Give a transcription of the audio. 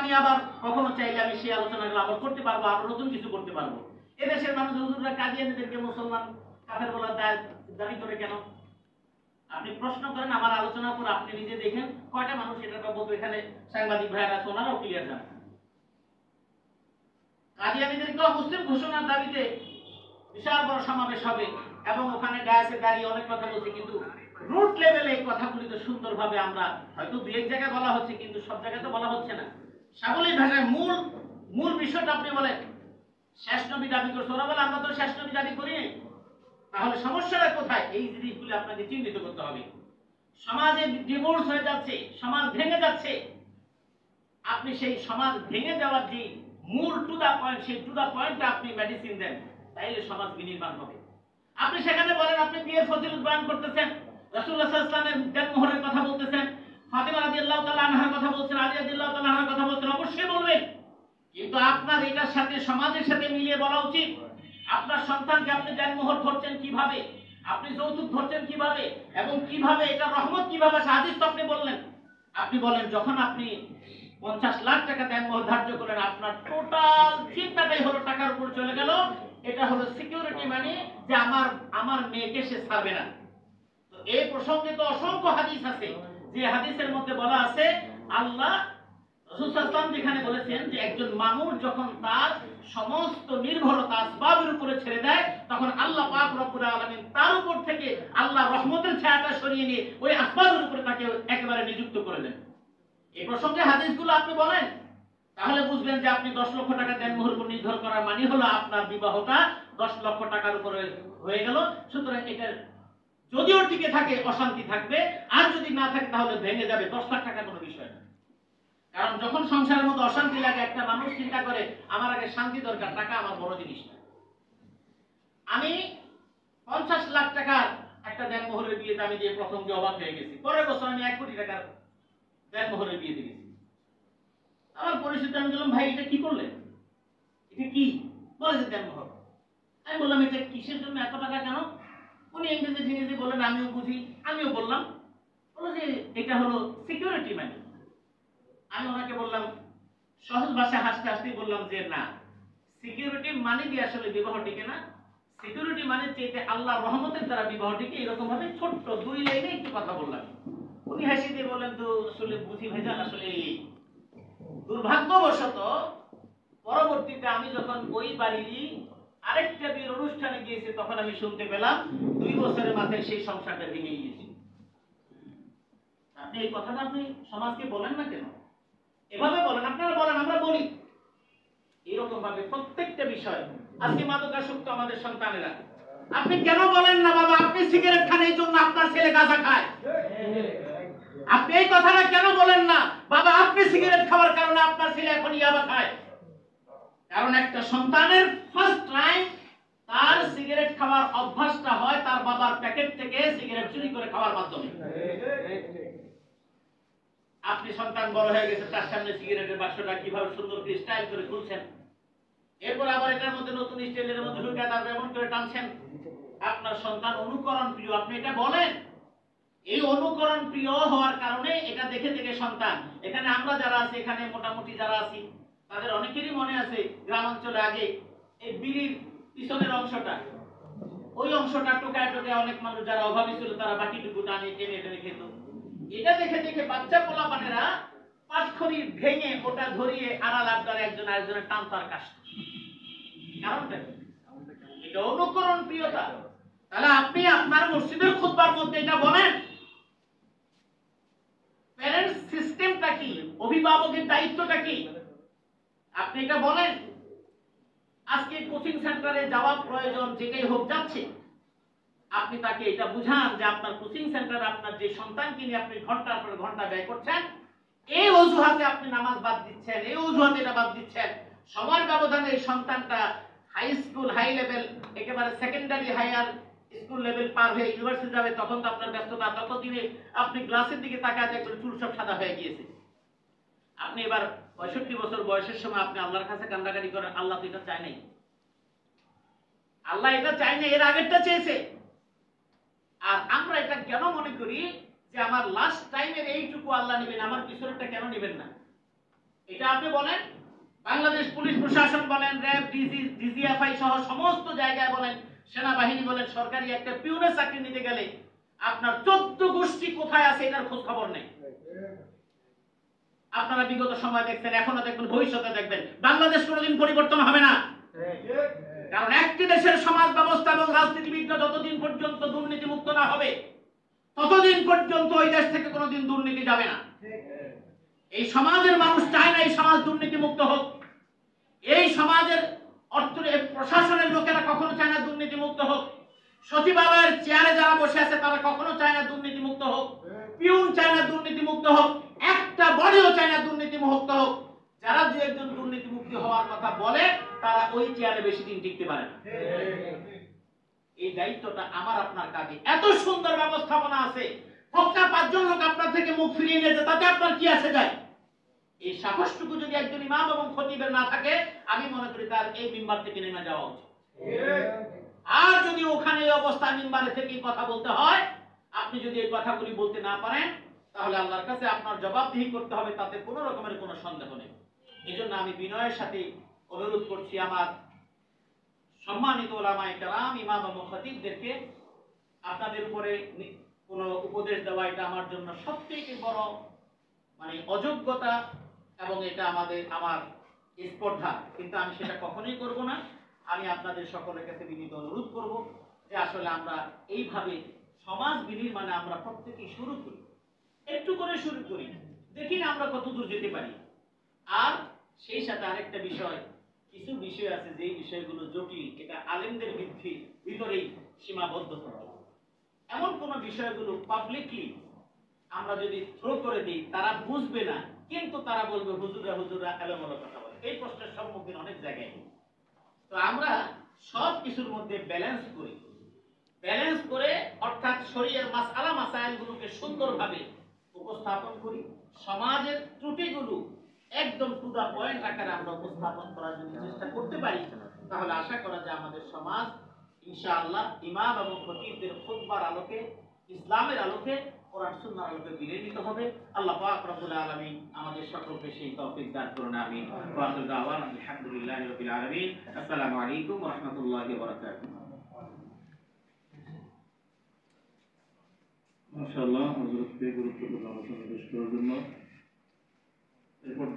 আমি আবার কখনো চাইলে আমি সেই আলোচনাগুলো আবার করতে পারবো, আরো নতুন কিছু করতে পারবো। এদেশের মানুষ হুজুররা কাদিয়ানীদেরকে মুসলমান কাফের বলার দাবি করে কেন? আপনি প্রশ্ন করেন, আমার আলোচনার পর আপনি নিজে দেখেন কয়টা মানুষ এটা বলতো। এখানে সাংবাদিক ভাইয়েরা আছে, ওনারাও ক্লিয়ার জানেন। কাদিয়ানীদেরকে মুসলিম ঘোষণার দাবিতে বিশাল বড় সমাবেশ হবে এবং ওখানে ডায়াসে দাঁড়িয়ে অনেক কথা বলছে, কিন্তু রুট লেভেলে এই কথাগুলি তো সুন্দরভাবে আমরা হয়তো দুই এক জায়গায় বলা হচ্ছে, কিন্তু সব জায়গায় তো বলা হচ্ছে না। সাবলীল ভাষায় মূল বিষয়টা আপনি বলেন, শেষ নবী দাবি করছে, ওরা বলে আমরা তো শেষ নবী দাবি করি। তাহলে সমস্যাটা কোথায়? এই জিনিসগুলি আপনাকে চিহ্নিত করতে হবে। সমাজে ডিভোর্স হয়ে যাচ্ছে, সমাজ ভেঙে যাচ্ছে। আপনি সেই সমাজ ভেঙে যাওয়ার যে মূল টু দা পয়েন্ট, সেই টু দা পয়েন্টটা আপনি মেডিসিন দেন, তাইলে সমাজ বিনির্মাণ হবে। আপনি সেখানে বলেন আপনি বিয়ের ফজিলত বয়ান করতেছেন, রাসূলুল্লাহ সাল্লাল্লাহু আলাইহি ওয়াসাল্লামের জন্মহরের কথা বলতেছেন, ফাতিমা রাদিয়াল্লাহু তাআলা আনহার কথা বলছেন, আলী রাদিয়াল্লাহু তাআলা আনহার কথা বলছেন, অবশ্যই বলবেন। কিন্তু আপনার এটার সাথে সমাজের সাথে মিলিয়ে বলা উচিত আপনার সন্তানকে আপনি জন্মহর ধরছেন কিভাবে, আপনি যৌতুক ধরছেন কিভাবে, এবং কিভাবে এটা রহমত কিভাবে হাদিস তো আপনি বললেন। আপনি বলেন যখন আপনি 50 লাখ টাকা জন্মহর ধার্য করেন, আপনার টোটাল চিন্তাটাই হলো টাকার উপর চলে গেল। এটা হলো সিকিউরিটি মানি যে আমার মেয়েকে সে ছাড়বে না। তো এই প্রসঙ্গে তো অসংখ্য হাদিস আছে, যে হাদিসের মধ্যে বলা আছে আল্লাহ রাসূল সাল্লাল্লাহু আলাইহি ওয়াসাল্লাম যেখানে বলেছেন যে একজন মানুষ যখন তার সমস্ত নির্ভরতা আসবাবের উপরে ছেড়ে দেয়, তখন আল্লাহ পাক রব্বুল আলামিন তার উপর থেকে আল্লাহ রহমতের ছায়াটা সরিয়ে নিয়ে ওই আসবাবের উপরে তাকে একেবারে নিযুক্ত করে দেন। এই প্রসঙ্গে হাদিসগুলো আপনি বলেন, তাহলে বুঝবেন যে আপনি 10 লক্ষ টাকা জন্মহর উপর নির্ভর করার মানে হলো আপনার বিবাহটা 10 লক্ষ টাকার উপরে হয়ে গেল। সুতরাং এটা যদিও টিকে থাকে অশান্তি থাকবে, আর যদি না থাকে তাহলে ভেঙে যাবে। 10 লাখ টাকা কোনো বিষয় না। কারণ যখন সংসারের মধ্যে অশান্তি লাগে, একটা মানুষ চিন্তা করে আমার আগে শান্তি দরকার, টাকা আমার বড় জিনিস না। আমি 50 লাখ টাকার একটা জন্মহরের বিয়েতে আমি দিয়ে প্রথম দিয়ে অবাক হয়ে গেছি। পরের বছর আমি 1 কোটি টাকার জন্মহরের বিয়েতে গেছি। আমার পরিচিত আমি বললাম ভাই এটা কি করলেন, এটা কি? বলে যে জন্মহর। আমি বললাম এটা কিসের জন্য এত টাকা কেন? উনি ইংরেজি বললেন, আমিও বুঝি, আমিও বললাম, বললো যে এটা হলো সিকিউরিটি মানি। আমি ওনাকে বললাম সহজ ভাষায় হাসতে হাসতেই বললাম যে না, সিকিউরিটি মানি দিয়ে আসলে বিবাহ টিকে না। সিকিউরিটি মানে চেয়ে আল্লাহর রহমতের দ্বারা বিবাহ টিকে। এরকম ভাবে ছোট্ট 2 লাইনে একটু কথা বললাম। উনি হাসি দিয়ে বললেন তো আসলে বুঝি ভাইজান, আসলে দুর্ভাগ্যবশত পরবর্তীতে আমি যখন ওই বাড়িরই আরেকটা বিয়ের অনুষ্ঠানে গিয়েছি, তখন আমি শুনতে পেলাম 2 বছরের মাথায় সেই সংসারটা ভেঙে গিয়েছে। আপনি এই কথাটা আপনি সমাজকে বলেন না কেন? এভাবে বলেন, আপনারা বলেন, আমরা বলি। এরকম ভাবে প্রত্যেকটা বিষয়। আজকে মাদকাসক্ত আমাদের সন্তানেরা, আপনি কেন বলেন না বাবা আপনি সিগারেট খান এই জন্য আপনার ছেলে গাঁজা খায়? আপনি এই কথাটা কেন বলেন না বাবা আপনি সিগারেট খাওয়ার কারণে আপনার ছেলে এখন ইয়াবা খায়? কারণ একটা সন্তানের ফার্স্ট টাইম তার সিগারেট খাওয়ার অভ্যাসটা হয় তার বাবার প্যাকেট থেকে সিগারেট চুরি করে খাওয়ার মাধ্যমে। আপনি সন্তান বড় হয়ে গেছে, তার সামনে সিগারেটের বাক্সটা কিভাবে সুন্দর করে স্টাইল করে খুলছেন, এরপর আবার এটার মধ্যে নতুন স্টাইলের মধ্যে ঢুকে তারপর এমন করে টানছেন। আপনার সন্তান অনুকরণ প্রিয়, আপনি এটা বলেন। এই অনুকরণ প্রিয় হওয়ার কারণে এটা দেখে দেখে সন্তান, এখানে আমরা যারা আছি, এখানে মোটামুটি যারা আছি, তাদের অনেকেরই মনে আছে গ্রামাঞ্চলে আগে এই বিড়ির পিছনের অংশটা, ওই অংশটা টোকায় টোকায় অনেক মানুষ যারা অভাবী ছিল তারা বাকিটুকু টানে টেনে টেনে খেত। এটা দেখে দেখে বাচ্চা পোলাপানেরা পাটখড়ি ভেঙে ওটা ধরিয়ে আড়াল আবদারে একজন আরেকজনের টানতার কাষ্ট। কারণটা এটা অনুকরণ প্রিয়তা। তাহলে আপনি আপনার মসজিদের খুতবার মধ্যে এটা বলেন, প্যারেন্টস সিস্টেমটা কি, অভিভাবকের দায়িত্বটা কি, আপনি এটা বলেন। আজকে কোচিং সেন্টারে যাওয়া প্রয়োজন, যেটাই হোক যাচ্ছে, আপনি তাকে এটা বুঝান যে আপনার কোচিং সেন্টারে আপনার যে সন্তানকে নিয়ে আপনি ঘন্টার পর ঘন্টা ব্যয় করছেন, এই অজুহাতে আপনি নামাজ বাদ দিচ্ছেন, এই অজুহাতে এটা বাদ দিচ্ছেন। সময়ের ব্যবধানে এই সন্তানটা হাই স্কুল, হাই লেভেল, একেবারে সেকেন্ডারি হায়ার স্কুল লেভেল পার হয়ে ইউনিভার্সিটি যাবে, তখন তো আপনার ব্যস্ততা, ততদিনে আপনি গ্লাসের দিকে তাকায় দেখবেন চুল সব সাদা হয়ে গিয়েছে। আপনি এবার 65 বছর বয়সের সময় আপনি আল্লাহর কাছে কান্নাকাটি করেন, আল্লাহ তো এটা চায় নাই, আল্লাহ এটা চায় না, এর আগেরটা চেয়েছে। আর আমরা এটা কেন মনে করি যে আমার লাস্ট টাইমের এইটুকু আল্লাহ নেবেন, আমার পিছনেরটা কেন নেবেন না? এটা আপনি বলেন, বাংলাদেশ পুলিশ প্রশাসন বলেন, র্যাব, ডিজিএফআই সহ সমস্ত জায়গায় বলেন, সেনাবাহিনী বলেন, সরকারি একটা পিউনের চাকরি নিতে গেলে আপনার 14 গোষ্ঠী কোথায় আছে এটার খোঁজ খবর নেই। আপনারা বিগত সময় দেখছেন, এখনো দেখবেন, ভবিষ্যতে দেখবেন, বাংলাদেশ কোনোদিন পরিবর্তন হবে না। কারণ একটি দেশের সমাজ ব্যবস্থা এবং রাজনীতিবিদরা যতদিন পর্যন্ত দুর্নীতিমুক্ত না হবে ততদিন পর্যন্ত ওই দেশ থেকে কোনোদিন দুর্নীতি যাবে না। এই সমাজের মানুষ চায় না এই সমাজ দুর্নীতিমুক্ত হোক। এই সমাজের প্রশাসনের লোকেরা কখনো চায় না দুর্নীতিমুক্ত হোক। সচিবালয়ের চেয়ারে যারা বসে আছে তারা কখনো চায় না দুর্নীতিমুক্ত হোক। পিউন চায় না দুর্নীতিমুক্ত হোক। একটা বডিও চায় না দুর্নীতিমুক্ত হোক। যারা দু একজন দুর্নীতিমুক্ত হওয়ার কথা বলে তারা ওই চেয়ারে বেশি দিন টিকতে পারে না। এই দায়িত্বটা আমার আপনার কাঁধে। এত সুন্দর ব্যবস্থাপনা আছে, ফকনা 5 জন লোক আপনার থেকে মুখ ফিরিয়ে নিয়েছে, তাতে আপনার কি আসে যায়? এই সাহসটুকু যদি একজন ইমাম এবং খতিবের না থাকে, আমি মনে করি তার এই মিম্বার থেকে নেমে যাওয়া উচিত। আর যদি ওখানে এই অবস্থায় মিম্বারে থেকে কথা বলতে হয়, আপনি যদি এই কথাগুলি বলতে না পারেন, তাহলে আল্লাহর কাছে আপনার জবাবদিহি করতে হবে, তাতে কোনো রকমের কোনো সন্দেহ নেই। এই জন্য আমি বিনয়ের সাথে অনুরোধ করছি আমার সম্মানিত ওলামায়ে কেরাম, ইমাম এবং খতিবদেরকে, আপনাদের উপরে কোনো উপদেশ দেওয়া এটা আমার জন্য সবথেকে বড় অযোগ্যতা, এবং এটা আমার স্পর্ধা, কিন্তু আমি সেটা কখনোই করব না। আমি আপনাদের সকলের কাছে বিনীত অনুরোধ করব যে আসলে আমরা এইভাবে সমাজ বিনির্মাণে আমরা প্রত্যেকেই শুরু করি, একটু করে শুরু করি, দেখি না আমরা কত দূর যেতে পারি। আর সেই সাথে আরেকটা বিষয়, কিছু বিষয় আছে যে বিষয়গুলো জটিল, এটা আলেমদের ভিতরেই সীমাবদ্ধ থাকে। এমন কোন বিষয়গুলো পাবলিকলি আমরা যদি থ্রো করে দিই, তারা বুঝবে না, কিন্তু তারা বলবে হুজুররা এলোমেলো কথা বলে। এই প্রশ্নের সম্মুখীন অনেক জায়গায়। তো আমরা সব কিছুর মধ্যে ব্যালেন্স করে অর্থাৎ শরীয়তের মাসআলা মাসাইলগুলোকে সুন্দরভাবে উপস্থাপন করি, সমাজের ত্রুটিগুলো একদম টু দা পয়েন্ট আকারে আমরা উপস্থাপন করার জন্য চেষ্টা করতে পারি, তাহলে আশা করা যায় আমাদের সমাজ ইনশাআল্লাহ ইমাম এবং খতিবদের খুতবার আলোকে, ইসলামের আলোকে, কোরআন সুন্নাহর আলোকে বিলীনিত হবে। আল্লাহ পাক রব্বুল আলামিন আমাদের সকলকে সেই তৌফিক দান করুন, আমিন। ওয়া আখিরু দাওয়ানা আলহামদুলিল্লাহি রাব্বিল আলামিন। আসসালামু আলাইকুম ওয়া রাহমাতুল্লাহি ওয়া বারাকাতুহু। মাশাআল্লাহ, হযরতকে গুরুত্বপূর্ণ আলোচনা পেশ করার জন্য। এরপর